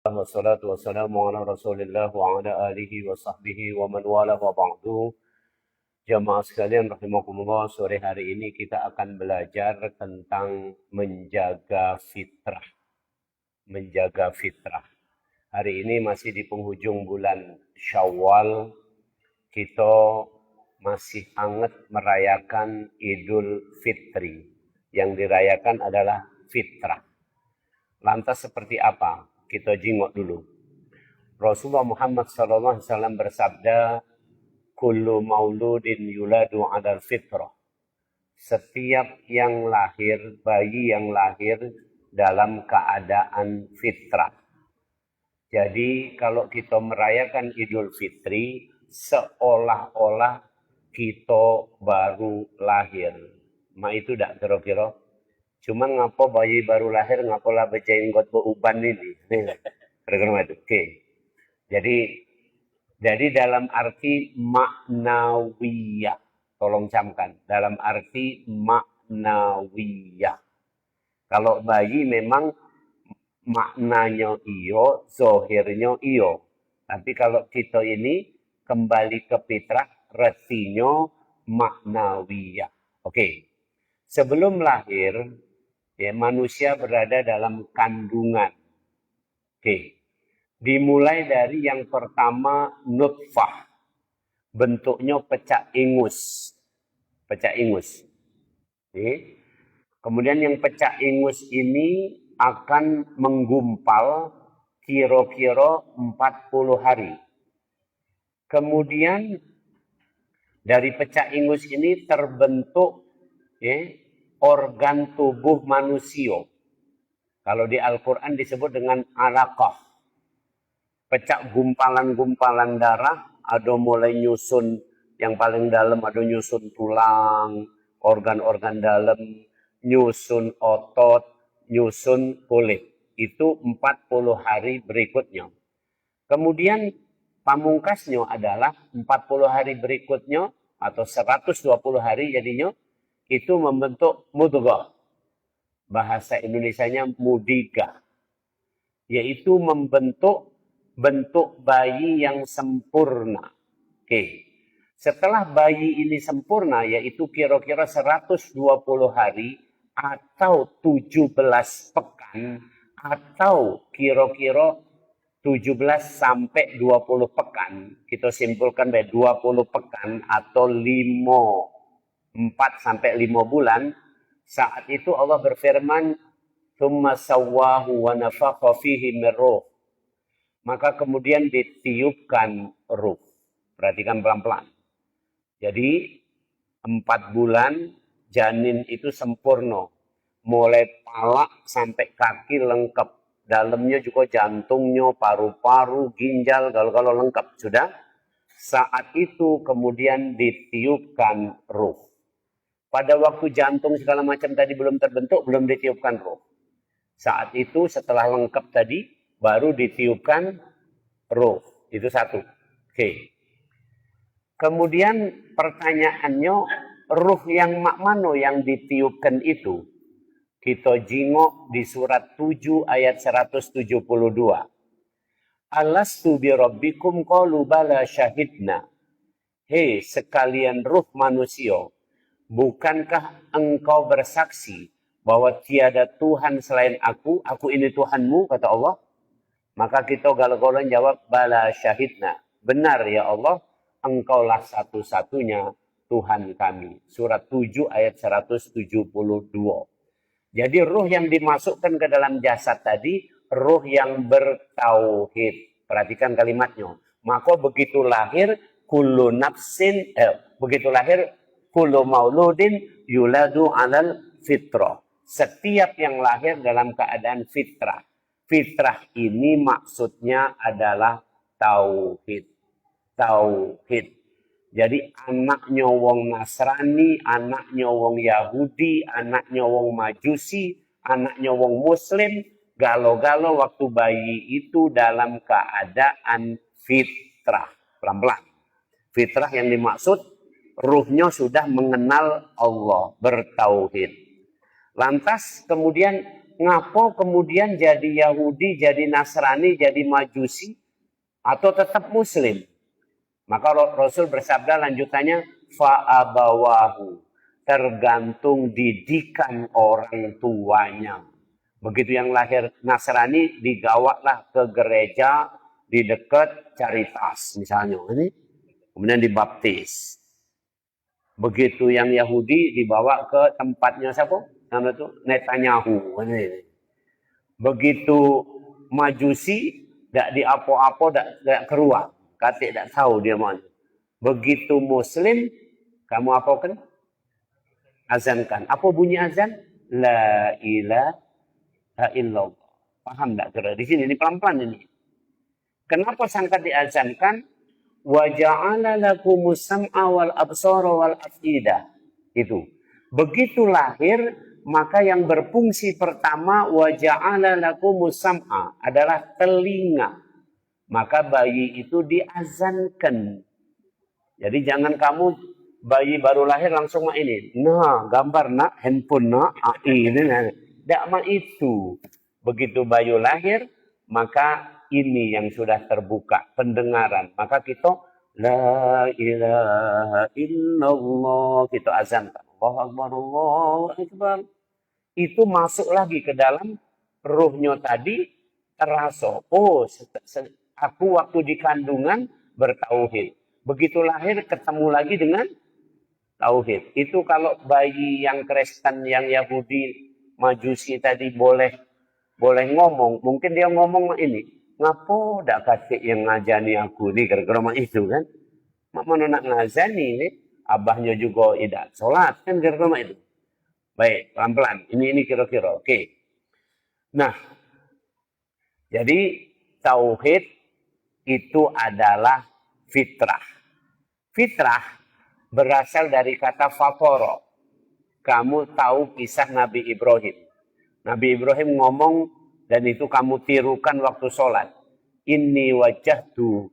Wassalatu wassalamu ala Rasulillah wa ala alihi wa sahbihi wa man wala wa ba'du. Jamaah sekalian rahimakumullah, sore hari ini kita akan belajar tentang menjaga fitrah. Menjaga fitrah. Hari ini masih di penghujung bulan Syawal, kita masih hangat merayakan Idul Fitri. Yang dirayakan adalah fitrah. Lantas seperti apa? Kita jingok dulu. Rasulullah Muhammad SAW bersabda, kullu mauludin yuladu adal fitrah. Setiap yang lahir, bayi yang lahir dalam keadaan fitrah. Jadi kalau kita merayakan Idul Fitri, seolah-olah kita baru lahir. Ma itu tak kira-kira? Cuman ngapa bayi baru lahir, ngapalah berjenggot beruban ini. Kira-kira itu. Oke. Jadi dalam arti maknawiyah. Tolong camkan. Dalam arti maknawiyah. Kalau bayi memang maknanya iyo, zohirnya iyo. Tapi kalau kita ini kembali ke fitrah, retinya maknawiyah. Oke. Sebelum lahir, ya, manusia berada dalam kandungan. Oke. Dimulai dari yang pertama nutfah. Bentuknya pecak ingus. Pecak ingus. Oke. Kemudian yang pecak ingus ini akan menggumpal kira-kira 40 hari. Kemudian dari pecak ingus ini terbentuk organ tubuh manusia. Kalau di Al-Quran disebut dengan alaqah. Pecak gumpalan-gumpalan darah, ada mulai nyusun yang paling dalam, ada nyusun tulang, organ-organ dalam, nyusun otot, nyusun kulit. Itu 40 hari berikutnya. Kemudian pamungkasnya adalah 40 hari berikutnya, atau 120 hari jadinya, itu membentuk mudghah. Bahasa Indonesianya mudigah. Yaitu membentuk bentuk bayi yang sempurna. Oke. Setelah bayi ini sempurna, yaitu kira-kira 120 hari atau 17 pekan, atau kira-kira 17 sampai 20 pekan. Kita simpulkan bahwa 20 pekan atau 4 sampai 5 bulan, saat itu Allah berfirman, "Tsumma sawwahu wa nafakha fihi min ruh." Maka kemudian ditiupkan ruh. Perhatikan pelan-pelan. Jadi 4 bulan janin itu sempurna. Mulai palak sampai kaki lengkap. Dalamnya juga jantungnya, paru-paru, ginjal, kalau lengkap. Sudah? Saat itu kemudian ditiupkan ruh. Pada waktu jantung segala macam tadi belum terbentuk, belum ditiupkan ruh. Saat itu setelah lengkap tadi, baru ditiupkan ruh. Itu satu. Oke. Kemudian pertanyaannya, ruh yang mana yang ditiupkan itu? Kita jingok di surat 7 ayat 172. Alastu bi rabbikum qalu bala syahidna. Hei sekalian ruh manusia, bukankah engkau bersaksi bahwa tiada Tuhan selain aku ini Tuhanmu, kata Allah. Maka kita galau-galau jawab, bala syahidna. Benar ya Allah, engkaulah satu-satunya Tuhan kami. Surat 7 ayat 172. Jadi ruh yang dimasukkan ke dalam jasad tadi, ruh yang bertauhid. Perhatikan kalimatnya. Maka begitu lahir, kullu nafsin, begitu lahir, kullu mauludin yuladu alal fitrah. Setiap yang lahir dalam keadaan fitrah. Fitrah ini maksudnya adalah tauhid. Tauhid. Jadi anaknya wong Nasrani, anaknya wong Yahudi, anaknya wong Majusi, anaknya wong Muslim, galau-galau waktu bayi itu dalam keadaan fitrah. Pelan-pelan. Fitrah yang dimaksud, ruhnya sudah mengenal Allah, bertauhid. Lantas kemudian ngapo kemudian jadi Yahudi, jadi Nasrani, jadi Majusi, atau tetap Muslim? Maka Rasul bersabda lanjutannya, fa'abawahu, tergantung didikan orang tuanya. Begitu yang lahir Nasrani, digawaklah ke gereja di dekat Caritas misalnya. Kemudian dibaptis. Begitu yang Yahudi dibawa ke tempatnya siapa? Nama itu Netanyahu. Begitu Majusi, tidak diapo-apo, tidak keruak. Kata tidak tahu dia mana. Begitu Muslim, kamu apakan? Azankan. Apa bunyi azan? La ilaha illallah. Paham tak kira? Di sini, ini pelan-pelan ini. Kenapa sangka diazankan? Wa ja'ala lakumus sam'a wal absara wal af'idah. Itu. Begitu lahir, maka yang berfungsi pertama wa ja'ala lakumus sam'a adalah telinga. Maka bayi itu diazankan. Jadi jangan kamu bayi baru lahir langsung mak ini. Nah, gambar nak, handphone nak, ini. Tidak mak itu. Begitu bayi lahir, maka ini yang sudah terbuka pendengaran. Maka kita la ilaha illallah, kita azankan. Allahu akbar, Allahu akbar. Itu masuk lagi ke dalam ruhnya tadi, terasa. Oh, aku waktu di kandungan bertauhid. Begitu lahir ketemu lagi dengan tauhid. Itu kalau bayi yang Kristen, yang Yahudi, Majusi tadi boleh ngomong, mungkin dia ngomong ini. Ngapo dak kasih yang ngajani aku nih gara-gara itu kan? Mak mana nak ngajani nih? Abahnya juga tidak sholat kan gara-gara itu. Baik, pelan-pelan. Ini kira-kira. Oke. Nah, jadi tauhid itu adalah fitrah. Fitrah berasal dari kata fatoro. Kamu tahu kisah Nabi Ibrahim. Nabi Ibrahim ngomong, dan itu kamu tirukan waktu sholat. Inni wajahtu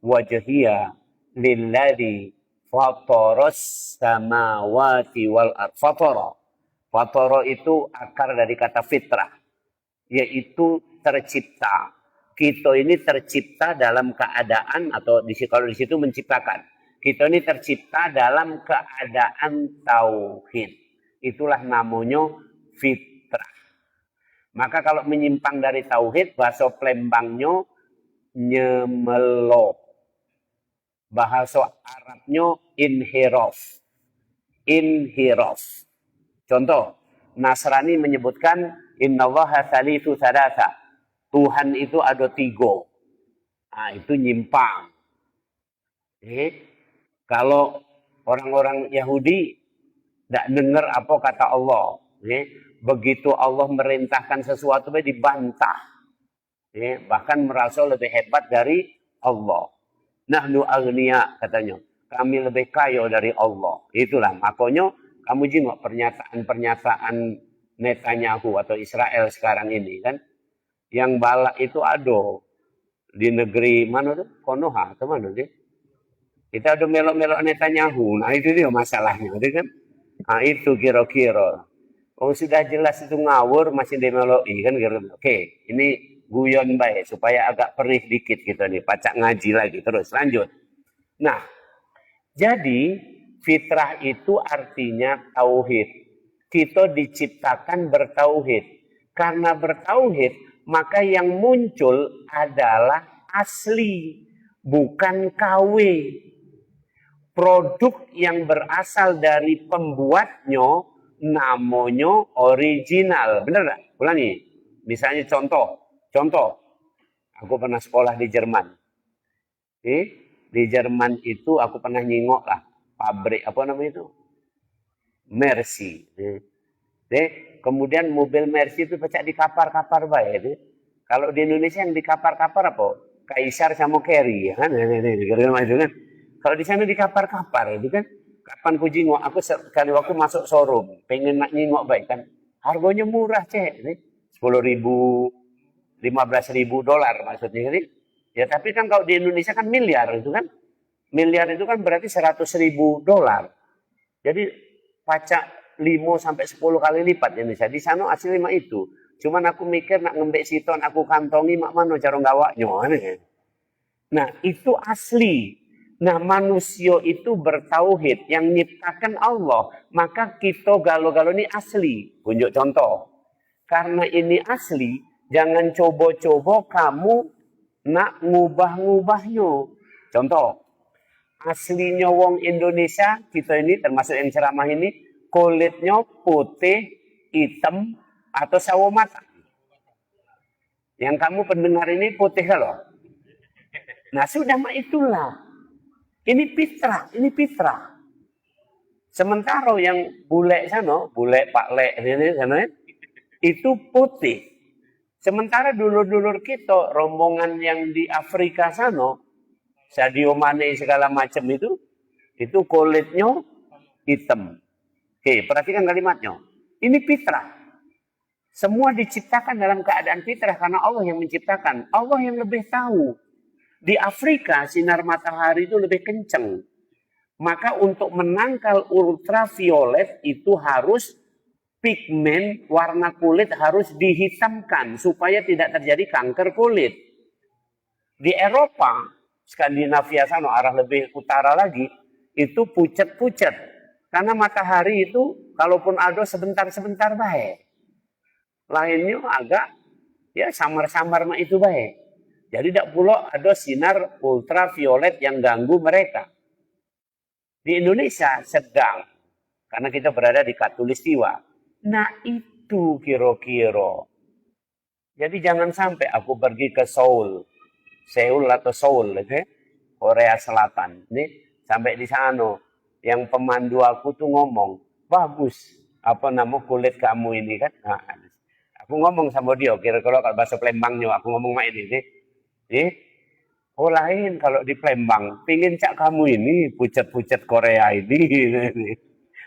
wajhiya lilladzi fataras samawati wal ard. Fatara. Fatara itu akar dari kata fitrah, yaitu tercipta. Kita ini tercipta dalam keadaan, atau kalau di situ menciptakan. Kita ini tercipta dalam keadaan tauhid. Itulah namanya fitrah. Maka kalau menyimpang dari tauhid, bahasa Plembangnya nyemelo. Bahasa Arabnya inhiraf. Inhiraf. Contoh, Nasrani menyebutkan innallaha tsalitsu tsalatsa. Tuhan itu ada 3. Nah, itu nyimpang. Kalau orang-orang Yahudi tidak dengar apa kata Allah. Begitu Allah merintahkan sesuatu dibantah. Bahkan merasa lebih hebat dari Allah. Nahnu aghniya katanya. Kami lebih kaya dari Allah. Itulah makanya kamu jengok pernyataan Netanyahu atau Israel sekarang ini kan. Yang balak itu ada di negeri mana tuh? Konoha atau mana tuh? Kita ada melok-melok Netanyahu. Nah itu dia masalahnya. Kan? Nah itu kira-kira. Oh sudah jelas itu ngawur masih dimeloi kan gitu. Oke, ini guyon baik supaya agak perih dikit kita nih, pacak ngaji lagi terus lanjut. Nah, jadi fitrah itu artinya tauhid. Kita diciptakan bertauhid. Karena bertauhid, maka yang muncul adalah asli, bukan KW. Produk yang berasal dari pembuatnya namanya original. Benar tak? Ulangi. Misalnya contoh. Aku pernah sekolah di Jerman. Di Jerman itu aku pernah nyingok lah. Pabrik apa namanya itu? Mercy. Kemudian mobil Mercy itu pecah di kapar-kapar baik. Kalau di Indonesia yang di kapar-kapar apa? Kaisar sama Kerry. Kan? Kalau di sana di kapar-kapar itu kan. Kapan ku jingok, aku sekali waktu masuk showroom, pengen nak nyingok baik kan. Harganya murah cek, 10.000, 15.000 dolar maksudnya. Ya tapi kan kalau di Indonesia kan miliar itu kan. Miliar itu kan berarti 100.000 dolar. Jadi pajak 5 sampai 10 kali lipat Indonesia. Di sana asli 5 itu. Cuman aku mikir nak ngembek siton aku kantongi mak mano cara gawaknya. Nah, itu asli. Nah, manusia itu bertauhid yang nyiptakan Allah, maka kita galo-galo ini asli. Tunjuk contoh. Karena ini asli, jangan coba-coba kamu nak ngubah-ngubahnya. Contoh, aslinya wong Indonesia, kita ini termasuk yang ceramah ini, kulitnya putih, hitam, atau sawo matang. Yang kamu pendengar ini putih loh. Nah, sudah mah itulah. Ini fitrah, ini fitrah. Sementara yang bule sana, bule Pak Lek ini sana, itu putih. Sementara dulur-dulur kita, rombongan yang di Afrika sana, Sadio Mane segala macam itu kulitnya hitam. Oke, perhatikan kalimatnya. Ini fitrah. Semua diciptakan dalam keadaan fitrah karena Allah yang menciptakan. Allah yang lebih tahu. Di Afrika sinar matahari itu lebih kencang. Maka untuk menangkal ultraviolet itu harus pigmen warna kulit harus dihitamkan supaya tidak terjadi kanker kulit. Di Eropa, Skandinavia sana arah lebih utara lagi, itu pucat-pucat. Karena matahari itu kalaupun ada sebentar-sebentar baik. Lainnya agak ya samar-samar mah itu baik. Jadi tidak pula ada sinar ultraviolet yang ganggu mereka. Di Indonesia sedang, karena kita berada di Katulistiwa. Nah itu kira-kira. Jadi jangan sampai aku pergi ke Seoul atau Seoul, Korea Selatan. Nih sampai di sana, yang pemandu aku tuh ngomong, bagus, apa nama kulit kamu ini kan? Nah, aku ngomong sama dia, kira-kira kalau bahasa Palembangnya, aku ngomong sama ini nih. Oh lain kalau di Palembang, pingin cak kamu ini pucat-pucat Korea ini.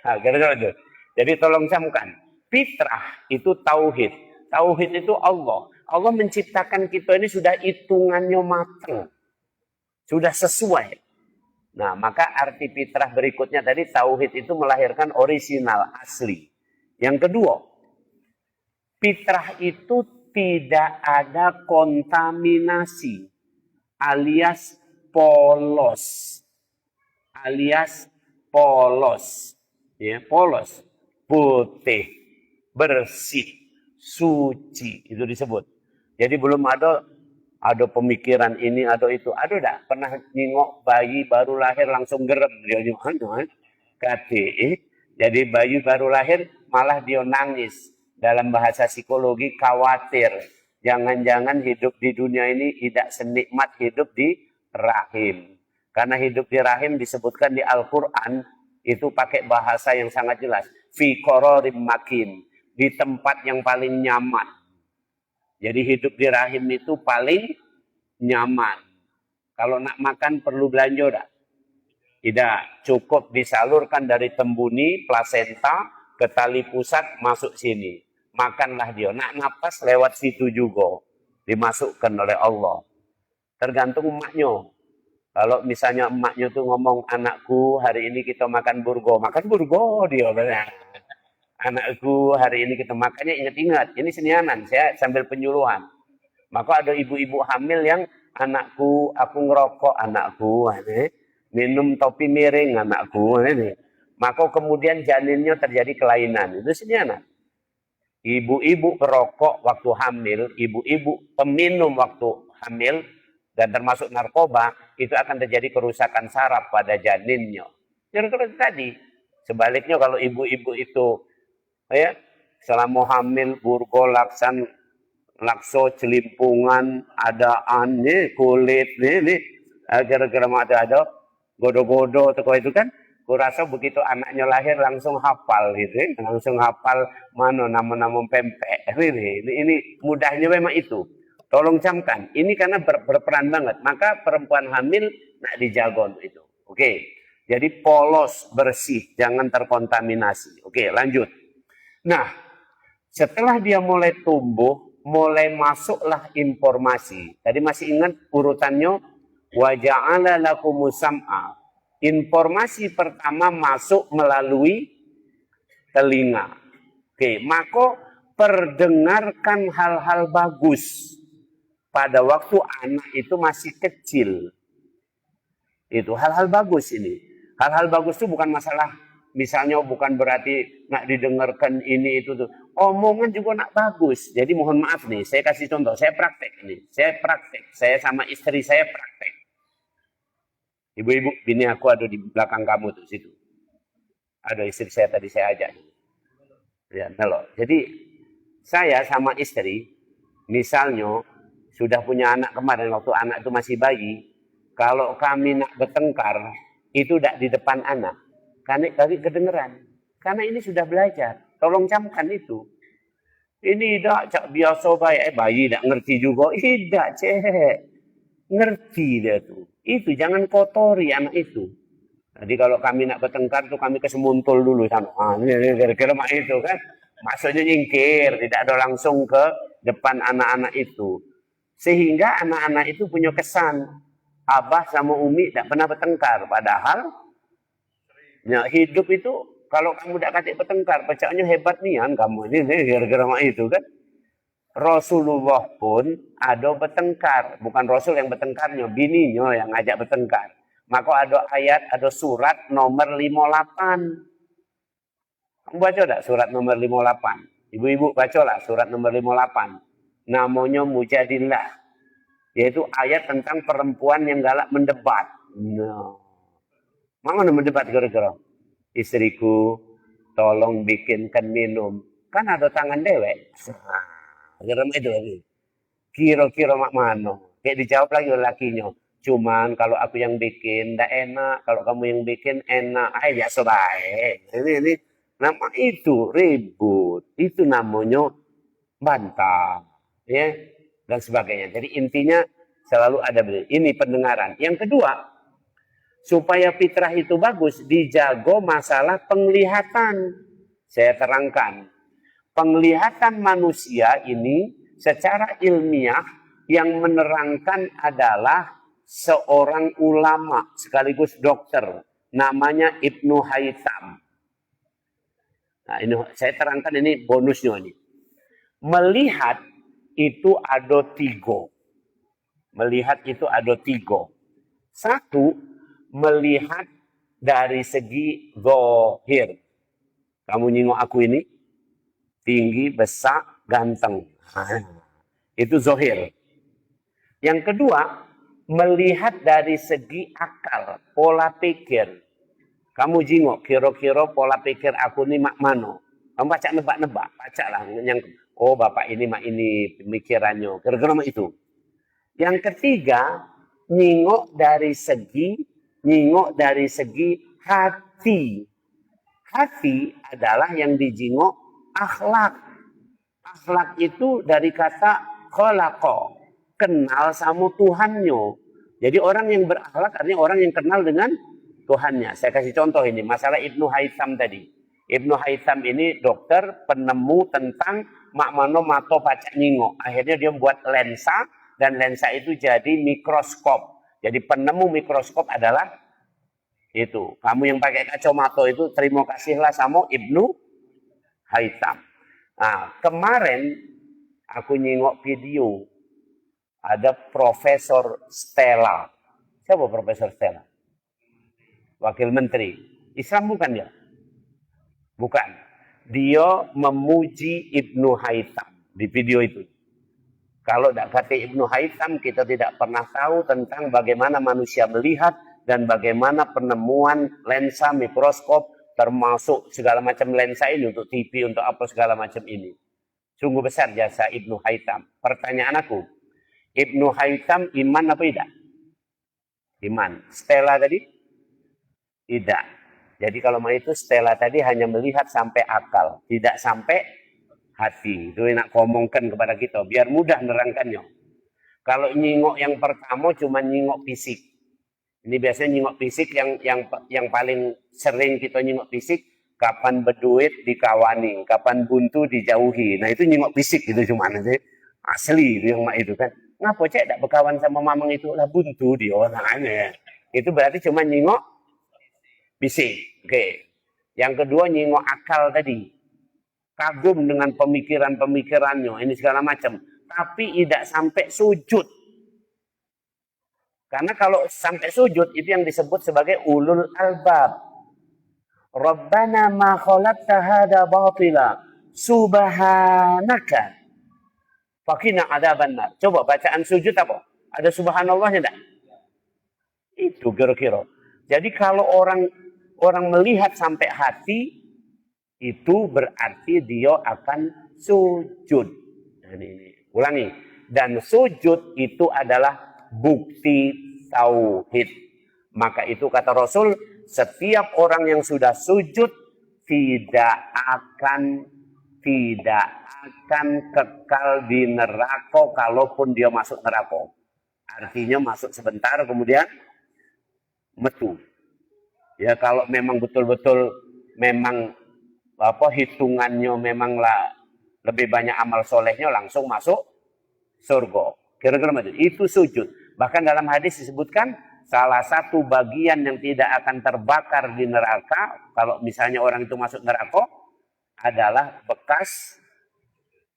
Nah, kira-kira itu. Jadi tolong camkan, fitrah itu tauhid. Tauhid itu Allah. Allah menciptakan kita ini sudah hitungannya matang. Sudah sesuai. Nah, maka arti fitrah berikutnya tadi tauhid itu melahirkan orisinal, asli. Yang kedua, fitrah itu tidak ada kontaminasi alias polos. Ya, polos, putih, bersih, suci itu disebut. Jadi belum ada pemikiran ini, ada itu. Ada enggak pernah nengok bayi baru lahir langsung gerem dia gimana? Jadi bayi baru lahir malah dia nangis. Dalam bahasa psikologi khawatir. Jangan-jangan hidup di dunia ini tidak senikmat hidup di rahim. Karena hidup di rahim disebutkan di Al-Quran itu pakai bahasa yang sangat jelas. Fi qararim makin. Di tempat yang paling nyaman. Jadi hidup di rahim itu paling nyaman. Kalau nak makan perlu belanja enggak? Tidak. Cukup disalurkan dari tembuni, plasenta, ke tali pusat masuk sini. Makanlah dia. Nak napas lewat situ juga. Dimasukkan oleh Allah. Tergantung emaknya. Kalau misalnya emaknya tuh ngomong, anakku hari ini kita makan burgo. Makan burgo dia. Anakku hari ini kita makannya ingat-ingat. Ini senianan. Saya sambil penyuluhan. Maka ada ibu-ibu hamil yang anakku, aku ngerokok anakku. Minum topi miring anakku. Maka kemudian janinnya terjadi kelainan. Itu senianan. Ibu-ibu perokok waktu hamil, ibu-ibu peminum waktu hamil, dan termasuk narkoba, itu akan terjadi kerusakan saraf pada janinnya. Kira-kira tadi. Sebaliknya kalau ibu-ibu itu, ya, selama hamil, burgo, lakso, celimpungan, adaan, kulit, kira-kira ada godo-godo, atau itu kan, kurasa begitu anaknya lahir langsung hafal gitu, langsung hafal mana nama-nama pempek. Ini mudahnya memang itu. Tolong camkan. Ini karena berperan banget. Maka perempuan hamil nak dijaga untuk itu. Oke. Jadi polos, bersih, jangan terkontaminasi. Oke, lanjut. Nah, setelah dia mulai tumbuh, mulai masuklah informasi. Tadi masih ingat urutannya? Wa ja'ala lakumus sam'a. Informasi pertama masuk melalui telinga. Oke, maka perdengarkan hal-hal bagus pada waktu anak itu masih kecil. Itu hal-hal bagus ini. Hal-hal bagus itu bukan masalah, misalnya bukan berarti nak didengarkan ini itu tuh. Omongan juga nak bagus. Jadi mohon maaf nih, saya kasih contoh. Saya praktek ini. Saya sama istri saya praktek. Ibu-ibu, bini aku ada di belakang kamu tuh situ. Ada istri saya tadi saya ajak. Ya, nelo. Jadi saya sama istri, misalnya sudah punya anak kemarin waktu anak itu masih bayi, kalau kami nak bertengkar, itu tidak di depan anak. Karena kami kedengeran. Karena ini sudah belajar. Tolong camkan itu. Ini tidak cak biasa bayi. Bayi tidak ngerti juga. Tidak, cek. Ngerti dia tuh. Itu jangan kotori anak itu. Jadi kalau kami nak bertengkar tuh kami kesemuntul dulu sana. Ini kira-kira mak itu kan. Maksudnya nyingkir, tidak ada langsung ke depan anak-anak itu. Sehingga anak-anak itu punya kesan. Abah sama Umi tidak pernah bertengkar. Padahal ya, hidup itu kalau kamu tidak katik bertengkar, pecahnya hebat nian kamu. Ini gara-gara mak itu kan. Rasulullah pun ada bertengkar. Bukan Rasul yang bertengkarnya, bininya yang ngajak bertengkar. Maka ada ayat, ada surat nomor 58. Kamu baca tak surat nomor 58? Ibu-ibu bacalah surat nomor 58. Namanya Mujadillah. Yaitu ayat tentang perempuan yang galak mendebat. No. Mana mendebat kira-kira? Istriku, tolong bikinkan minum. Kan ada tangan dewek. Kira itu. Kira-kira mak mano. Kayak dijawab lagi oleh lakinya. Cuman kalau aku yang bikin, ndak enak. Kalau kamu yang bikin, enak. Biasa baik. Ini. Nama itu ribut. Itu namanya bantah. Ya. Dan sebagainya. Jadi intinya selalu ada ini pendengaran. Yang kedua, supaya fitrah itu bagus, dijago masalah penglihatan. Saya terangkan. Penglihatan manusia ini secara ilmiah yang menerangkan adalah seorang ulama sekaligus dokter. Namanya Ibnu Haytham. Nah, ini saya terangkan ini bonusnya ini. Melihat itu ada 3. Melihat itu ada 3. Satu, melihat dari segi zahir. Kamu nyingok aku ini tinggi, besar, ganteng. Itu zahir. Yang kedua, melihat dari segi akal, pola pikir. Kamu jingok, kira-kira pola pikir aku ini mak mano. Kamu baca nebak-nebak, baca lah. Oh bapak ini mak ini pemikirannya. Kira-kira mak itu. Yang ketiga, nyingok dari segi hati. Hati adalah yang dijingok akhlak. Akhlak itu dari kata khalaqa, kenal sama Tuhannya. Jadi orang yang berakhlak artinya orang yang kenal dengan Tuhannya. Saya kasih contoh ini, masalah Ibnu Haytham tadi. Ibnu Haytham ini dokter penemu tentang makmano mato pacak nyingok. Akhirnya dia buat lensa, dan lensa itu jadi mikroskop. Jadi penemu mikroskop adalah itu. Kamu yang pakai kacamata itu terima kasihlah sama Ibnu Haytham. Nah, kemarin aku nyingok video. Ada Profesor Stella. Siapa Profesor Stella? Wakil Menteri. Islam bukan dia? Bukan. Dia memuji Ibnu Haytham di video itu. Kalau tidak kata Ibnu Haytham, kita tidak pernah tahu tentang bagaimana manusia melihat dan bagaimana penemuan lensa mikroskop, termasuk segala macam lensa ini untuk TV, untuk apa segala macam ini. Sungguh besar jasa Ibnu Haytham. Pertanyaan aku, Ibnu Haytham iman apa tidak? Iman. Stella tadi? Tidak. Jadi kalau mau itu Stella tadi hanya melihat sampai akal, tidak sampai hati. Itu nak ngomongkan kepada kita, biar mudah nerangkannya. Kalau nyingok yang pertama cuma nyingok fisik. Ini biasanya nyingok fisik yang paling sering kita nyingok fisik, kapan berduit dikawani, kapan buntu dijauhi. Nah itu nyingok fisik gitu cuma nanti asli itu yang itu kan. Ngapa cek tidak berkawan sama mamang itu lah buntu dia orangnya. Itu berarti cuma nyingok fisik. Oke. Yang kedua nyingok akal tadi. kagum dengan pemikiran-pemikirannya, ini segala macam. Tapi tidak sampai sujud. Karena kalau sampai sujud, itu yang disebut sebagai ulul albab. Rabbana ma khalaqta hadza batila subhanaka faqina adzabannar. Coba bacaan sujud apa? Ada subhanallahnya enggak? Itu kira-kira. Jadi kalau orang melihat sampai hati, itu berarti dia akan sujud. Ini ulangi. Dan sujud itu adalah bukti tauhid. Maka itu kata Rasul, setiap orang yang sudah sujud tidak akan kekal di neraka kalaupun dia masuk neraka. Artinya masuk sebentar kemudian metu. Ya kalau memang betul-betul memang hitungannya memanglah lebih banyak amal solehnya langsung masuk surga. Kira-kira itu sujud. Bahkan dalam hadis disebutkan salah satu bagian yang tidak akan terbakar di neraka kalau misalnya orang itu masuk neraka adalah bekas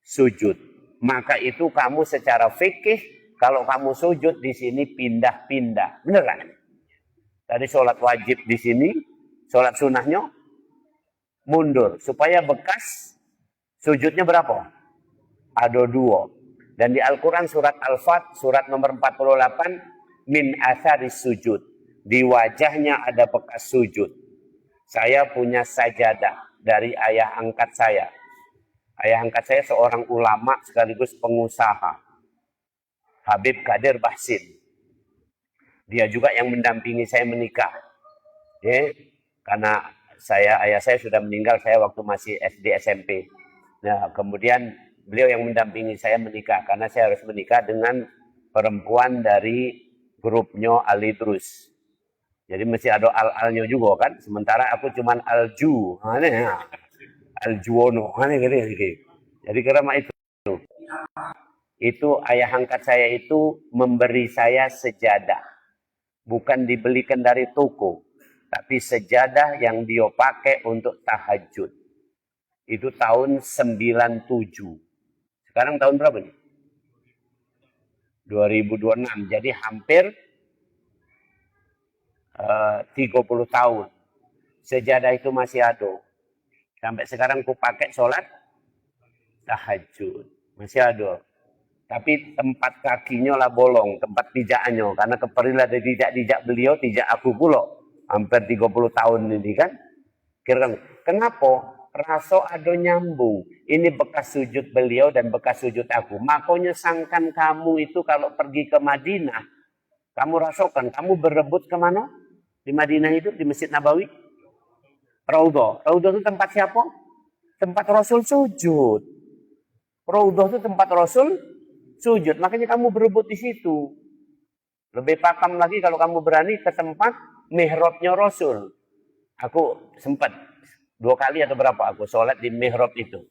sujud. Maka itu kamu secara fikih kalau kamu sujud di sini pindah-pindah. Benar kan? Tadi sholat wajib di sini, sholat sunnahnya mundur. Supaya bekas sujudnya berapa? Ada 2. Dan di Al-Quran surat Al-Fat, surat nomor 48, min atharis sujud. Di wajahnya ada bekas sujud. Saya punya sajadah dari ayah angkat saya. Ayah angkat saya seorang ulama sekaligus pengusaha. Habib Qadir Bahsin. Dia juga yang mendampingi saya menikah. Ya, karena ayah saya sudah meninggal saya waktu masih SD SMP. Nah, kemudian beliau yang mendampingi saya menikah karena saya harus menikah dengan perempuan dari grupnya Ali Drus. Jadi mesti ada al-alnya juga kan. Sementara aku cuman alju. Aljuono. Jadi karena itu ayah angkat saya itu memberi saya sejadah. Bukan dibelikan dari toko, tapi sejadah yang dia pakai untuk tahajud. Itu tahun 97. Sekarang tahun berapa nih? 2026. Jadi hampir 30 tahun. Sejadah itu masih ada. Sampai sekarang aku pakai sholat tahajud. Masih ada. Tapi tempat kakinya lah bolong, tempat pijakannya. Karena keperilah dari dijak beliau, dijak aku pula. Hampir 30 tahun ini kan. Kira-kira, kenapa? Rasa ada nyambung. Ini bekas sujud beliau dan bekas sujud aku. Makanya sangkan kamu itu kalau pergi ke Madinah, kamu rasakan, kamu berebut kemana? Di Madinah itu, di Masjid Nabawi? Raudhah. Raudhah itu tempat siapa? Tempat Rasul sujud. Raudhah itu tempat Rasul sujud. Makanya kamu berebut di situ. Lebih pakam lagi kalau kamu berani ke tempat mihrabnya Rasul. Aku sempat 2 kali atau berapa aku sholat di mihrab itu.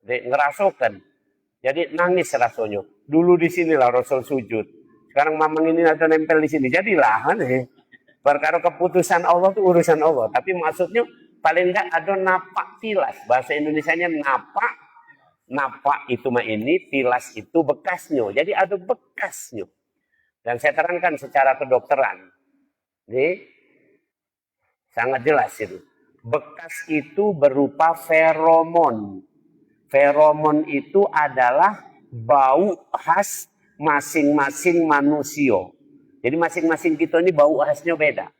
Jadi ngerasakan. Jadi nangis rasanya. Dulu di sinilah Rasul sujud. Sekarang mamang ini ada nempel di sini. Jadilah nih. Perkara keputusan Allah itu urusan Allah. Tapi maksudnya paling enggak ada napak tilas. Bahasa Indonesianya napak. Napak itu mah ini, tilas itu bekasnya. Jadi ada bekasnya. Dan saya terangkan secara kedokteran. Ini sangat jelas itu. Bekas itu berupa feromon. Feromon itu adalah bau khas masing-masing manusia. Jadi masing-masing kita ini bau khasnya beda.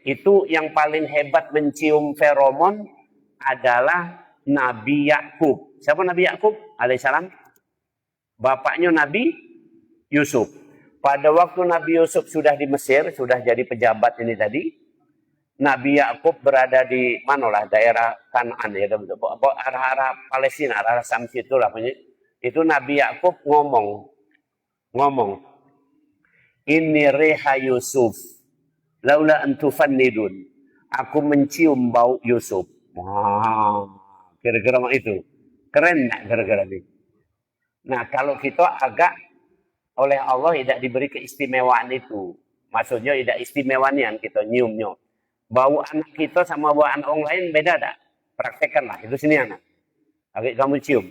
Itu yang paling hebat mencium feromon adalah Nabi Yakub. Siapa Nabi Yakub? Alaihissalam. Bapaknya Nabi Yusuf. Pada waktu Nabi Yusuf sudah di Mesir, sudah jadi pejabat ini tadi, Nabi Yakub berada di manalah daerah Kanaan ya, arah-arah Palestina, arah Sam situ lah. Itu Nabi Yakub ngomong, ini reha Yusuf, laula antufannidun. Aku mencium bau Yusuf. Wow. Kira-kira itu. Keren nggak kira-kira ini? Nah, kalau kita agak oleh Allah tidak diberi keistimewaan itu. Maksudnya tidak istimewaan yang kita nyiumnya. Bau anak kita sama bau anak orang lain beda tak? Praktekkanlah, itu sini anak. Agak kamu cium.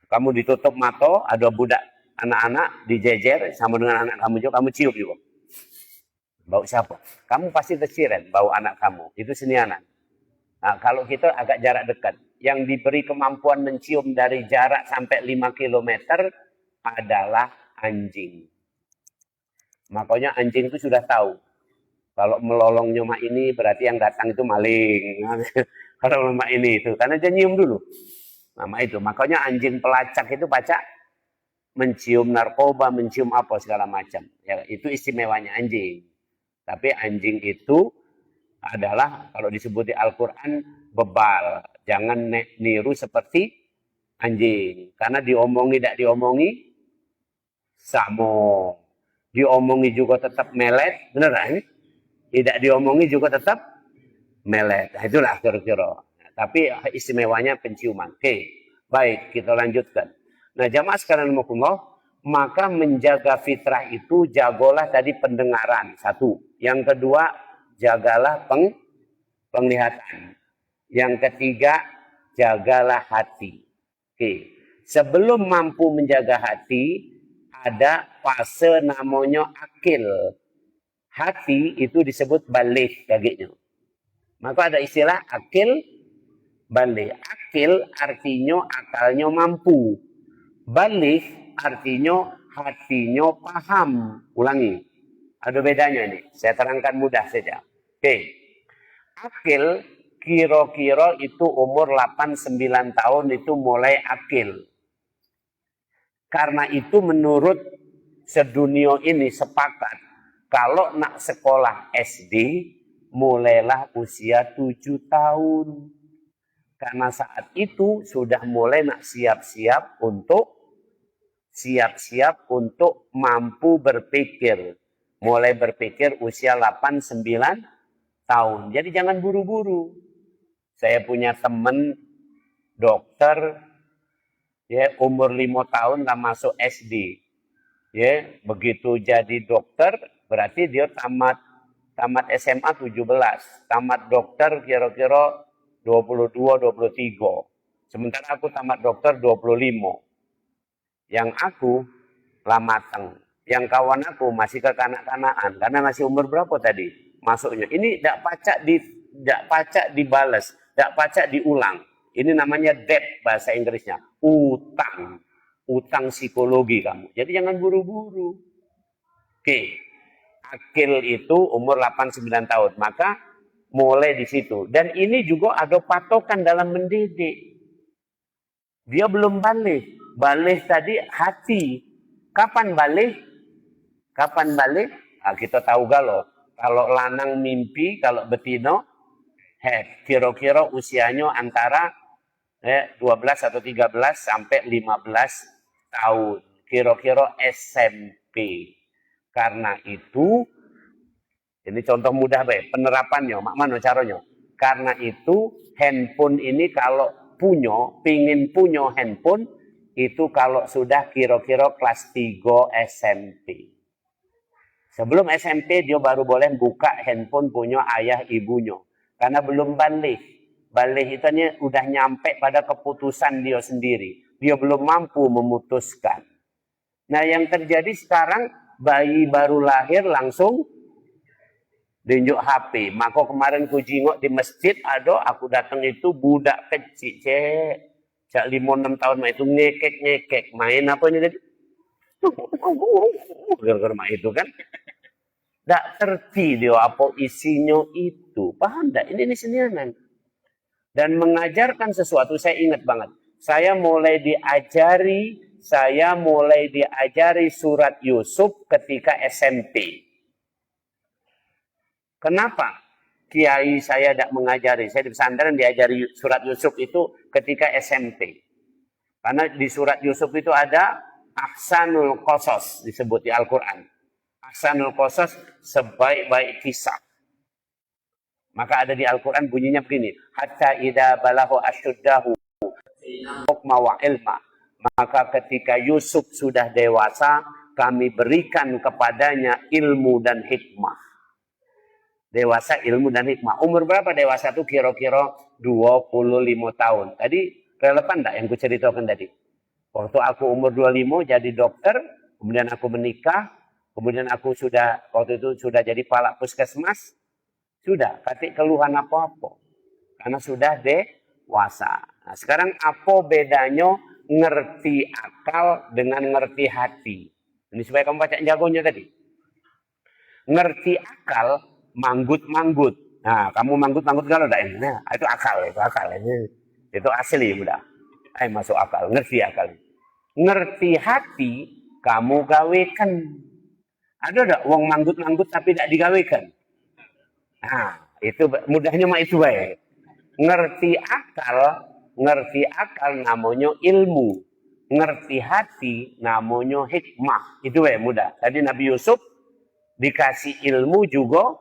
Kamu ditutup mata, ada budak anak-anak dijejer sama dengan anak kamu juga, kamu cium juga. Bau siapa? Kamu pasti tersiren bau anak kamu. Itu sini anak. Nah, kalau kita agak jarak dekat, yang diberi kemampuan mencium dari jarak sampai 5 km adalah anjing. Makanya anjing itu sudah tahu. Kalau melolong nyomak ini berarti yang datang itu maling. Kalau nyomak ini itu, karena dia nyium dulu. Nama itu. Makanya anjing pelacak itu pacak mencium narkoba, mencium apa segala macam. Ya, itu istimewanya anjing. Tapi anjing itu adalah kalau disebut di Al-Quran bebal. Jangan niru seperti anjing. Karena diomongi tidak diomongi sama. Diomongi juga tetap melet. Beneran? Tidak diomongi juga tetap melet. Nah, itulah kira-kira. Nah, tapi istimewanya penciuman. Oke, baik, kita lanjutkan. Nah, jamaah sekalian rahimakumullah, maka menjaga fitrah itu jagolah tadi pendengaran, satu. Yang kedua, jagalah penglihatan. Yang ketiga, jagalah hati. Oke, sebelum mampu menjaga hati, ada fase namanya akil. Hati itu disebut balik baginya. Maka ada istilah akil balik. Akil artinya akalnya mampu. Balik artinya hatinya paham. Ulangi. Ada bedanya ini. Saya terangkan mudah saja. Oke. Akil kira-kira itu umur 8-9 tahun itu mulai akil. Karena itu menurut sedunia ini sepakat. Kalau nak sekolah SD, mulailah usia 7 tahun. Karena saat itu sudah mulai nak siap-siap untuk mampu berpikir. Mulai berpikir usia 8-9 tahun. Jadi jangan buru-buru. Saya punya teman dokter, ya umur 5 tahun lah masuk SD. Ya, begitu jadi dokter berarti dia tamat SMA 17, tamat dokter kira-kira 22-23. Sementara aku tamat dokter 25. Yang aku lah mateng. Yang kawan aku masih kekanak-kanakan karena masih umur berapa tadi masuknya. Ini tidak pacak dibales, tidak pacak diulang. Ini namanya debt bahasa Inggrisnya, utang psikologi kamu. Jadi jangan buru-buru. Oke. Akil itu umur 8-9 tahun. Maka mulai di situ. Dan ini juga ada patokan dalam mendidik. Dia belum balik. Balik tadi hati. Kapan balik? Kapan balik? Nah, kita tahu kalau lanang mimpi, kalau betino, kira-kira usianya antara 12 atau 13 sampai 15 tahun. Kira-kira SMP. Karena itu, ini contoh mudah baik, penerapannya, mak mana caranya? Karena itu, handphone ini kalau pingin punya handphone, itu kalau sudah kira-kira kelas 3 SMP. Sebelum SMP, dia baru boleh buka handphone punya ayah ibunya. Karena belum balik. Balik itu udah nyampe pada keputusan dia sendiri. Dia belum mampu memutuskan. Nah, yang terjadi sekarang, bayi baru lahir langsung tunjuk HP. Maka kemarin ku jingok di masjid ada, aku datang itu budak kecil, cak 5-6 tahun itu ngekek main apa ini tadi? Gara-gara itu kan. Tak terti dia apa isinya itu. Paham tak? Ini senianan. Dan mengajarkan sesuatu saya ingat banget. Saya mulai diajari surat Yusuf ketika SMP. Kenapa kiai saya tidak mengajari? Saya di pesantren diajari surat Yusuf itu ketika SMP. Karena di surat Yusuf itu ada ahsanul qasas disebut di Al-Quran. Ahsanul qasas sebaik-baik kisah. Maka ada di Al-Quran bunyinya begini. Hatta idza balagha asyuddahu hukma wa ilma. Maka ketika Yusuf sudah dewasa, kami berikan kepadanya ilmu dan hikmah. Dewasa, ilmu dan hikmah. Umur berapa dewasa itu? Kira-kira 25 tahun. Tadi relevan enggak yang kuceritakan tadi? Waktu aku umur 25 jadi dokter, kemudian aku menikah, kemudian aku waktu itu sudah jadi kepala puskesmas, sudah, katik keluhan apa-apa. Karena sudah dewasa. Nah, sekarang apa bedanya ngerti akal dengan ngerti hati? Ini supaya kamu baca jagonya tadi. Ngerti akal, manggut-manggut. Nah, kamu manggut-manggut kalau enggak ini. Nah, itu akal, itu akal. Itu asli udah. Masuk akal, ngerti akal. Ngerti hati, kamu gawekan. Ada enggak wong manggut-manggut tapi tidak digawekan? Nah, itu mudahnya mah itu baik. Ngerti akal namanya ilmu. Ngerti hati namanya hikmah. Itu baik mudah. Tadi Nabi Yusuf dikasih ilmu juga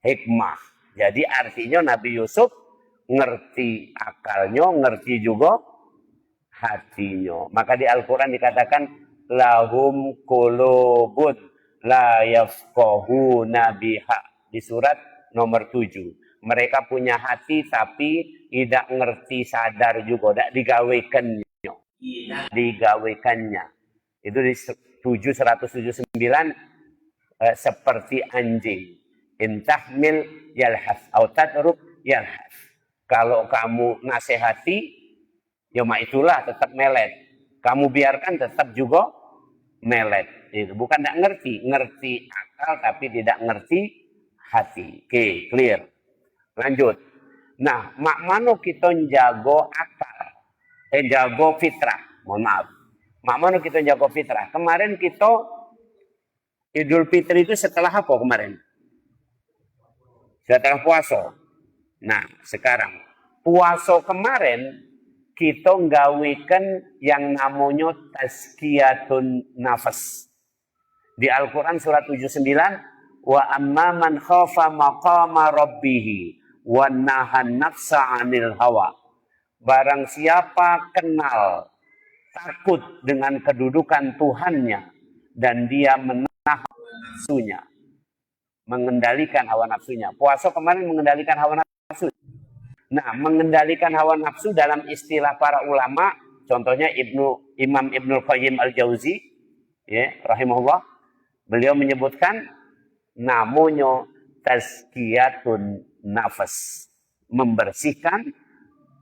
hikmah. Jadi artinya Nabi Yusuf ngerti akalnya, ngerti juga hatinya. Maka di Al-Quran dikatakan lahum qulubun la yafqahuna biha di surat nomor 7. Mereka punya hati tapi tidak ngerti sadar juga, tidak digawekannya. Itu di 179 seperti anjing. Intahmil yalhas au tadrub yalhas. Kalau kamu nasihati, ya itulah tetap melet. Kamu biarkan tetap juga melet. Itu bukan tidak ngerti akal tapi tidak ngerti hati. Oke, clear. Lanjut. Nah, mak mano kita jago akal. Jago fitrah. Mohon maaf. Mak mano kita jago fitrah. Kemarin kita Idul Fitri itu setelah apa kemarin? Setelah puasa. Nah, sekarang puasa kemarin kita nggawikan yang namanya tazkiyatun nafas. Di Al-Quran surat 79, wa amma man khafa maqama rabbih wa nahan nafsa 'anil hawa. Barang siapa kenal takut dengan kedudukan Tuhannya dan dia menahan nafsunya, mengendalikan hawa nafsunya. Puasa kemarin mengendalikan hawa nafsu. Nah, mengendalikan hawa nafsu dalam istilah para ulama, contohnya Imam Ibnul Qayyim Al-Jauzi, ya, rahimahullah, beliau menyebutkan namanya tazkiyatun nafas, membersihkan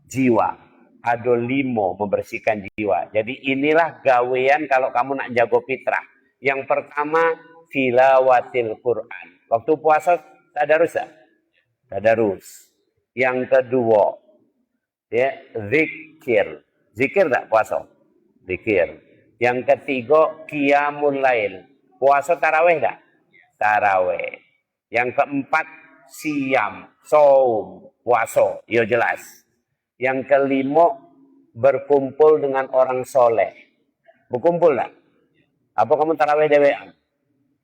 jiwa. Ada 5 membersihkan jiwa. Jadi inilah gawean kalau kamu nak jago fitrah. Yang pertama, tilawatil Quran. Waktu puasa tadarus tak? Tadarus. Yang kedua, ya, zikir. Zikir tak puasa? Zikir. Yang ketiga, qiyamul lail. Puasa tarawih tak? Tarawih. Yang keempat, siam, saum, puasa. Ya jelas. Yang kelima, berkumpul dengan orang soleh. Berkumpul tak? Apa kamu tarawih dewean?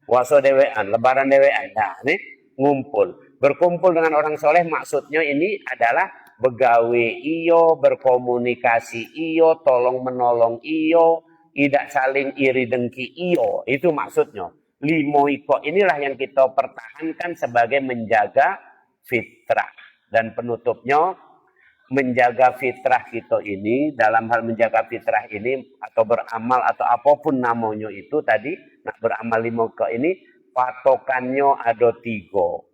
Puasa dewean, lebaran dewean. Nah, ini ngumpul. Berkumpul dengan orang soleh maksudnya ini adalah begawe iyo, berkomunikasi iyo, tolong menolong iyo, tidak saling iri dengki iyo. Itu maksudnya. 5 iko inilah yang kita pertahankan sebagai menjaga fitrah. Dan penutupnya, menjaga fitrah kita ini, dalam hal menjaga fitrah ini atau beramal atau apapun namanya itu tadi, nah beramal 5 ke ini patokannya ada 3.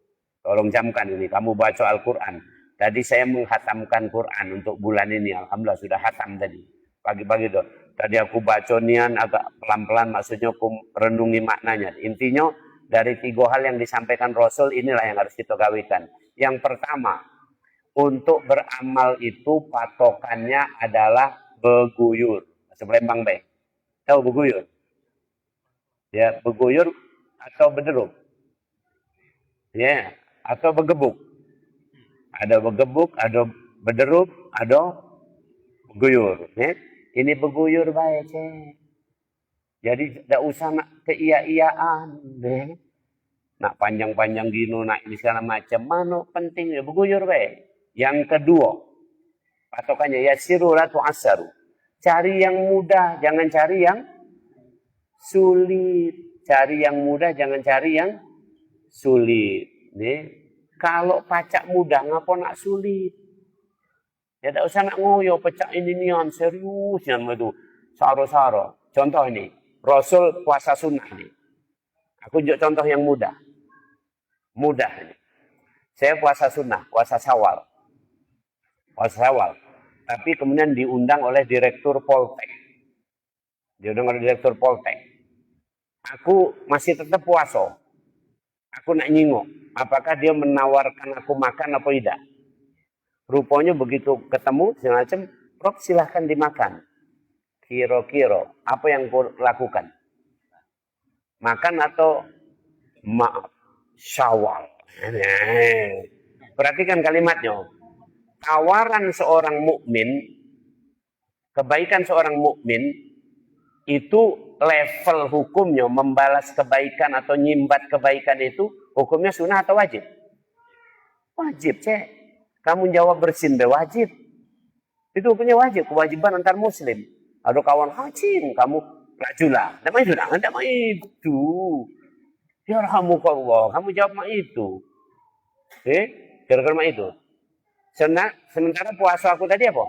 Tolong camkan ini, kamu baca Al-Quran. Tadi saya menghatamkan Quran untuk bulan ini, alhamdulillah sudah hatam tadi. Pagi-pagi dong. Tadi aku baca nian agak pelan-pelan, maksudnya aku renungi maknanya. Intinya dari 3 hal yang disampaikan Rasul inilah yang harus kita gawikan. Yang pertama, untuk beramal itu patokannya adalah beguyur. Sebelum Bang tahu beguyur? Ya, beguyur atau bederuk. Ya, atau begebuk. Ada begebuk, ada bederuk, ada beguyur. Ya. Ini beguyur baik, jadi tidak usah nak keia-iaan. Ya. Nak panjang-panjang gini, nak ini segala macam. Mana penting ya beguyur baik. Yang kedua, patokannya yasiru la tu'assaru. Cari yang mudah, jangan cari yang sulit. Cari yang mudah, jangan cari yang sulit. Nih, kalau pacak mudah, ngapa nak sulit? Ya tidak usah nak ngoyo, pecah ini nian serius yang itu. Saro-saro. Contoh ini, Rasul puasa sunnah ini. Aku tunjuk contoh yang mudah. Mudah ini. Saya puasa sunnah, puasa Syawal. Puasa Syawal. Tapi kemudian diundang oleh Direktur Poltek. Diundang oleh Direktur Poltek. Aku masih tetap puasa. Aku nak nyingok. Apakah dia menawarkan aku makan atau tidak? Rupanya begitu ketemu, semacam, Prof silahkan dimakan. Kira-kira, apa yang kau lakukan? Makan atau maaf? Syawal. Perhatikan kalimatnya. Tawaran seorang mukmin, kebaikan seorang mukmin, itu level hukumnya, membalas kebaikan atau nyimbat kebaikan itu, hukumnya sunnah atau wajib? Wajib, cek. Kamu jawab bersin, wajib. Itu hukumnya wajib, kewajiban antar muslim. Ada kawan hajin, kamu rajula. Tidak itu, tidak itu. Ya rahmukallah, kamu jawab itu. Kira-kira itu. Sementara puasa aku tadi apa?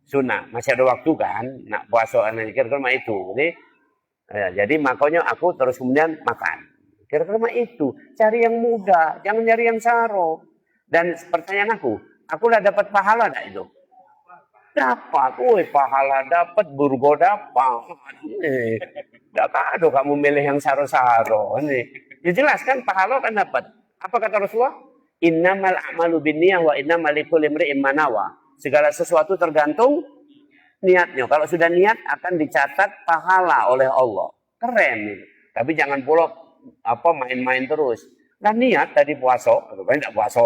Sunnah, masih ada waktu kan? Nak puasa kira-kira itu. Jadi makanya aku terus kemudian makan. Kira-kira itu. Cari yang mudah, jangan cari yang saro. Dan pertanyaan aku udah dapat pahala enggak itu? Dapat, pahala dapat, burgo dapat. Dapat ada kamu milih yang saro-saro. Ya jelas kan pahala kan dapat. Apa kata Rasulullah? Innamal a'malu binniyah wa innamal likulli imri'in ma nawa. Segala sesuatu tergantung niatnya. Kalau sudah niat akan dicatat pahala oleh Allah. Keren nih. Tapi jangan pula main-main terus. Nah niat tadi puasa, rupanya tidak puasa.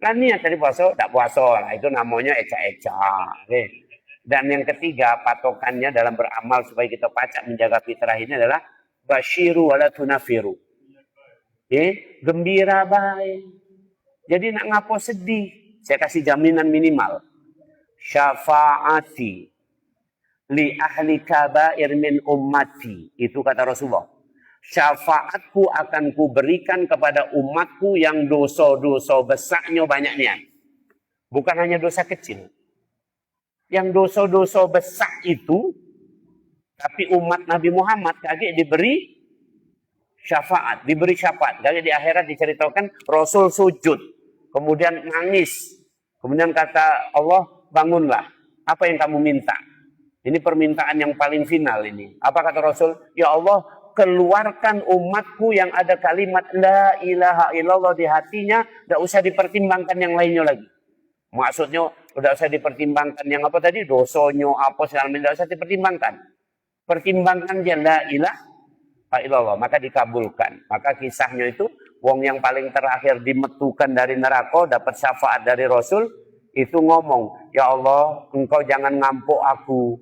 Nah niat tadi puasa, tidak puasa. Nah itu namanya eca-eca. Dan yang ketiga, patokannya dalam beramal supaya kita pacak menjaga fitrah ini adalah basyiru wala tunafiru. Gembira baik. Jadi nak ngapo sedih, saya kasih jaminan minimal. Syafaati li ahli kabair min ummati. Itu kata Rasulullah. Syafaatku akan kuberikan kepada umatku yang dosa-dosa besarnya banyaknya. Bukan hanya dosa kecil. Yang dosa-dosa besar itu, tapi umat Nabi Muhammad kaget diberi syafaat. Diberi syafaat. Kaget di akhirat diceritakan Rasul sujud. Kemudian nangis. Kemudian kata Allah, bangunlah. Apa yang kamu minta? Ini permintaan yang paling final ini. Apa kata Rasul? Ya Allah, keluarkan umatku yang ada kalimat la ilaha illallah di hatinya, tidak usah dipertimbangkan yang lainnya lagi. Maksudnya tidak usah dipertimbangkan yang apa tadi, dosonya apa segala macam, tidak usah dipertimbangkan. Pertimbangkan aja la ilaha illallah, maka dikabulkan. Maka kisahnya itu, wong yang paling terakhir dimetukan dari neraka dapat syafaat dari Rasul itu ngomong, ya Allah, engkau jangan ngampuk aku.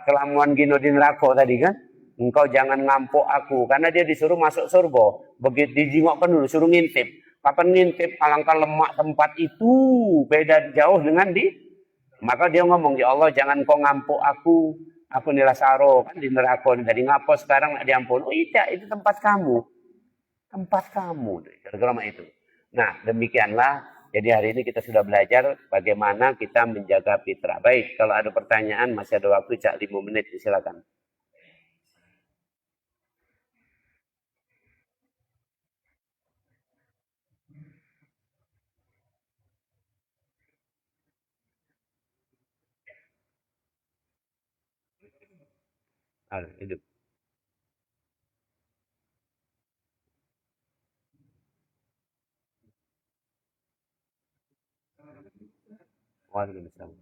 Kelamuan gino di neraka tadi kan. Engkau jangan ngampuk aku. Karena dia disuruh masuk surga. Begitu dijingokkan dulu, suruh ngintip. Kapan ngintip? Alangkah lemak tempat itu. Beda jauh dengan di. Maka dia ngomong, ya Allah jangan kau ngampuk aku. Aku nilasaro. Kan di neraka. Jadi ngapo sekarang diampun. Oh tidak, itu tempat kamu. Tempat kamu. Kira-kira itu. Nah demikianlah. Jadi hari ini kita sudah belajar bagaimana kita menjaga fitrah. Baik, kalau ada pertanyaan masih ada waktu. Cak 5 menit. Silakan. Hidup. Waalaikumsalam.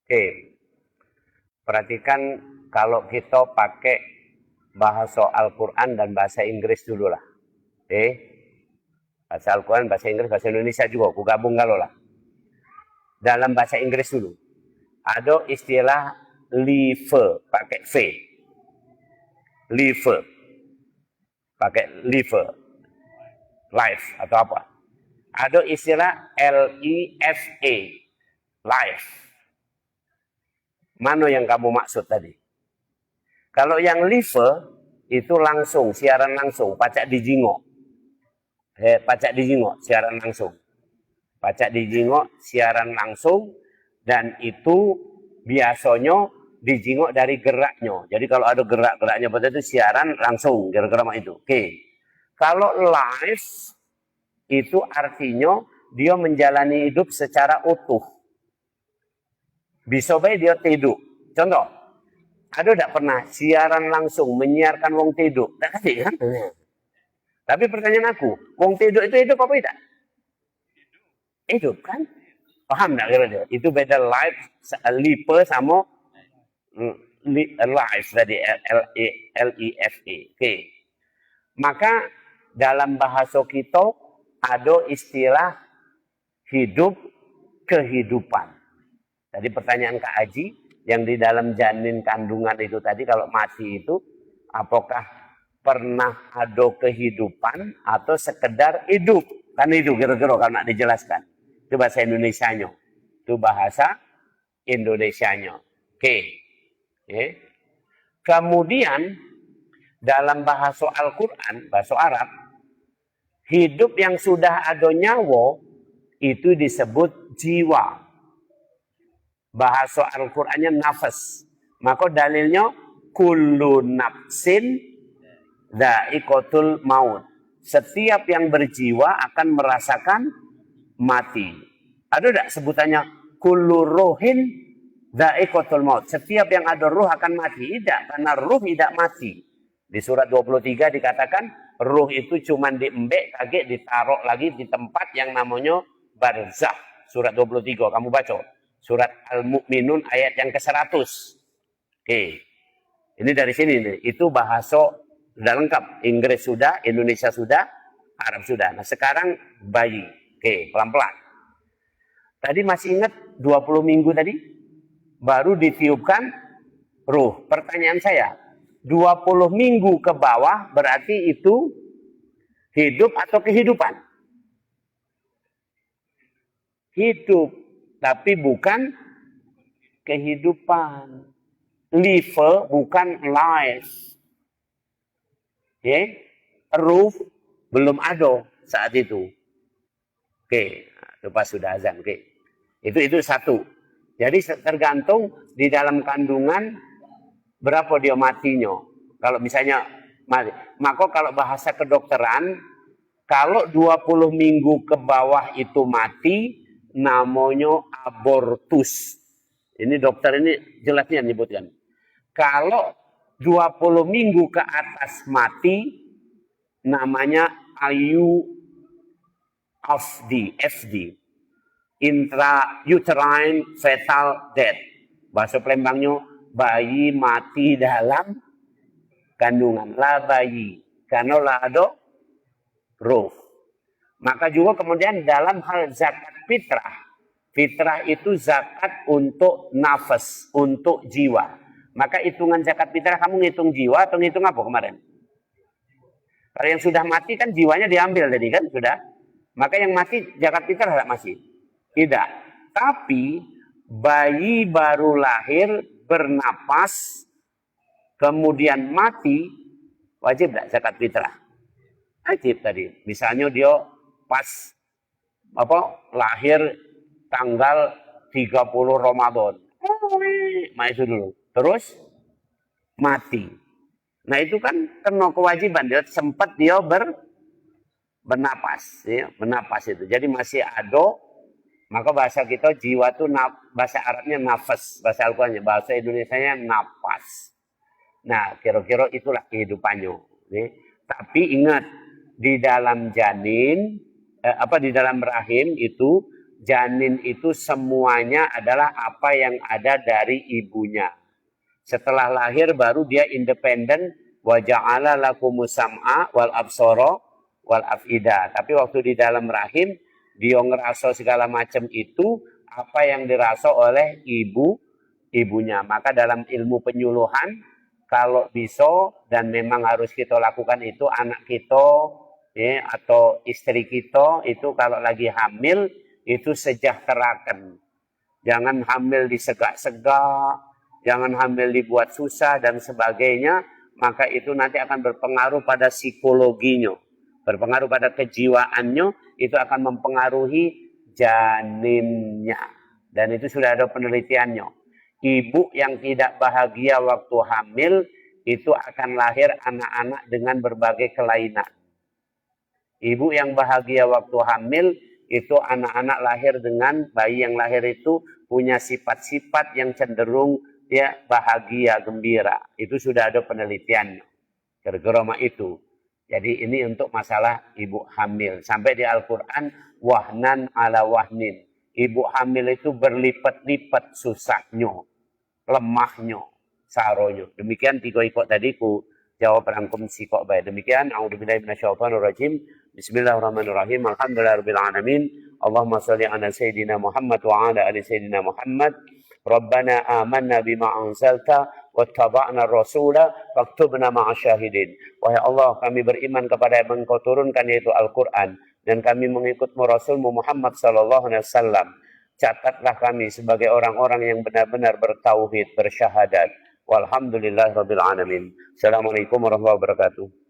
Oke, perhatikan kalau kita pakai bahasa Al-Quran dan bahasa Inggris dulu lah. Bahasa Al-Quran, bahasa Inggris, bahasa Indonesia juga, aku gabung kalau lah. Dalam bahasa Inggris dulu, ada istilah live, pakai V. liver. Pakai liver. Life atau apa. Ada istilah LIFA. Life. Mana yang kamu maksud tadi? Kalau yang liver itu langsung, siaran langsung, pacak dijingok. Pacak dijingok, siaran langsung. Pacak dijingok, siaran langsung, dan itu biasanya dijingok dari geraknya. Jadi kalau ada gerak-geraknya pada itu siaran langsung, gerak-gerak itu. Oke. Kalau live itu artinya dia menjalani hidup secara utuh. Bisa baik dia tidur. Contoh, ada tidak pernah siaran langsung menyiarkan wong tidur? Tak kasih kan? Tapi pertanyaan aku, wong tidur itu hidup apa tidak? Hidup kan? Paham tak kira dia? Itu beda live, liver sama live tadi, L-I-F-E. Oke. Maka dalam bahasa kita ada istilah hidup kehidupan. Tadi pertanyaan Kak Aji, yang di dalam janin kandungan itu tadi kalau mati itu, apakah pernah ada kehidupan atau sekedar hidup? Kan itu kira-kira kalau nak dijelaskan. Itu bahasa Indonesianya. Itu bahasa Indonesianya. Oke. Kemudian dalam bahasa Al-Quran, bahasa Arab, hidup yang sudah ada nyawa itu disebut jiwa. Bahasa Al-Qur'annya nafas. Maka dalilnya kullu nafsin dha'iqatul maut. Setiap yang berjiwa akan merasakan mati. Ada tidak sebutannya kullu ruhin dha'iqatul maut? Setiap yang ada ruh akan mati. Tidak, karena ruh tidak mati. Di surat 23 dikatakan ruh itu cuma diembek, kaget ditaruh lagi di tempat yang namanya barzakh. Surat 23 kamu baca. Surat Al-Mu'minun ayat yang ke-100. Oke. Ini dari sini nih. Itu bahasa sudah lengkap. Inggris sudah, Indonesia sudah, Arab sudah. Nah, sekarang bayi. Oke, pelan-pelan. Tadi masih ingat 20 minggu tadi baru ditiupkan ruh. Pertanyaan saya, 20 minggu ke bawah berarti itu hidup atau kehidupan? Hidup. Tapi bukan kehidupan. Liver bukan life. Okay? Ruh belum ada saat itu. Oke, lepas sudah azan. Oke. Itu satu. Jadi tergantung di dalam kandungan berapa dia matinya. Kalau misalnya mati. Maka kalau bahasa kedokteran, kalau 20 minggu ke bawah itu mati, namanya abortus. Ini dokter ini jelasnya menyebutkan. Kalau 20 minggu ke atas mati, namanya FD. Intrauterine fetal death. Bahasa Palembangnya, bayi mati dalam kandungan. Lah bayi. Karena lah ada ruh. Maka juga kemudian dalam hal zakat fitrah. Fitrah itu zakat untuk nafas, untuk jiwa. Maka hitungan zakat fitrah kamu ngitung jiwa atau ngitung apa kemarin? Kalau yang sudah mati kan jiwanya diambil tadi kan sudah. Maka yang mati zakat fitrah tidak masih? Tidak. Tapi bayi baru lahir bernapas kemudian mati wajib tidak zakat fitrah? Wajib tadi. Misalnya dia pas lahir tanggal 30 Ramadan. Itu dulu. Terus mati. Nah itu kan kena kewajiban. Dia sempat dia bernapas. Ya, bernapas itu. Jadi masih ada. Maka bahasa kita jiwa itu bahasa Arabnya nafas. Bahasa Al-Qurannya. Bahasa Indonesianya napas. Nah kira-kira itulah kehidupannya. Ya. Tapi ingat. Di dalam janin, di dalam rahim itu, janin itu semuanya adalah apa yang ada dari ibunya. Setelah lahir baru dia independen, wa ja'ala lakumus sam'a wal absara wal afida. Tapi waktu di dalam rahim, dia ngerasa segala macam itu, apa yang dirasa oleh ibunya. Maka dalam ilmu penyuluhan, kalau bisa dan memang harus kita lakukan itu, anak kita ya, atau istri kita itu kalau lagi hamil itu sejahterakan. Jangan hamil disegak-segak, jangan hamil dibuat susah dan sebagainya, maka itu nanti akan berpengaruh pada psikologinya, berpengaruh pada kejiwaannya, itu akan mempengaruhi janinnya. Dan itu sudah ada penelitiannya. Ibu yang tidak bahagia waktu hamil, itu akan lahir anak-anak dengan berbagai kelainan. Ibu yang bahagia waktu hamil, itu anak-anak lahir dengan, bayi yang lahir itu punya sifat-sifat yang cenderung dia bahagia, gembira. Itu sudah ada penelitiannya. Gara-gara itu. Jadi ini untuk masalah ibu hamil. Sampai di Al-Quran, wahnan ala wahnin. Ibu hamil itu berlipat-lipat susahnya, lemahnya, saronya. Demikian tiga ikut tadi ku jawab rangkum si kok baik. Demikian, a'udzubillahi minasyaitonirrajim. Bismillahirrahmanirrahim. Alhamdulillahirabbil alamin. Allahumma shalli ala sayyidina Muhammad wa ala ali sayyidina Muhammad. Rabbana amanna bima anzalta wattaba'na rasula faktubna ma'asyahidin. Wahai Allah, kami beriman kepada yang Engkau turunkan, yaitu Al-Quran, dan kami mengikutmu Rasulmu Muhammad sallallahu alaihi wasallam. Catatlah kami sebagai orang-orang yang benar-benar bertauhid, bersyahadat. Walhamdulillahirabbil alamin. Assalamualaikum warahmatullahi wabarakatuh.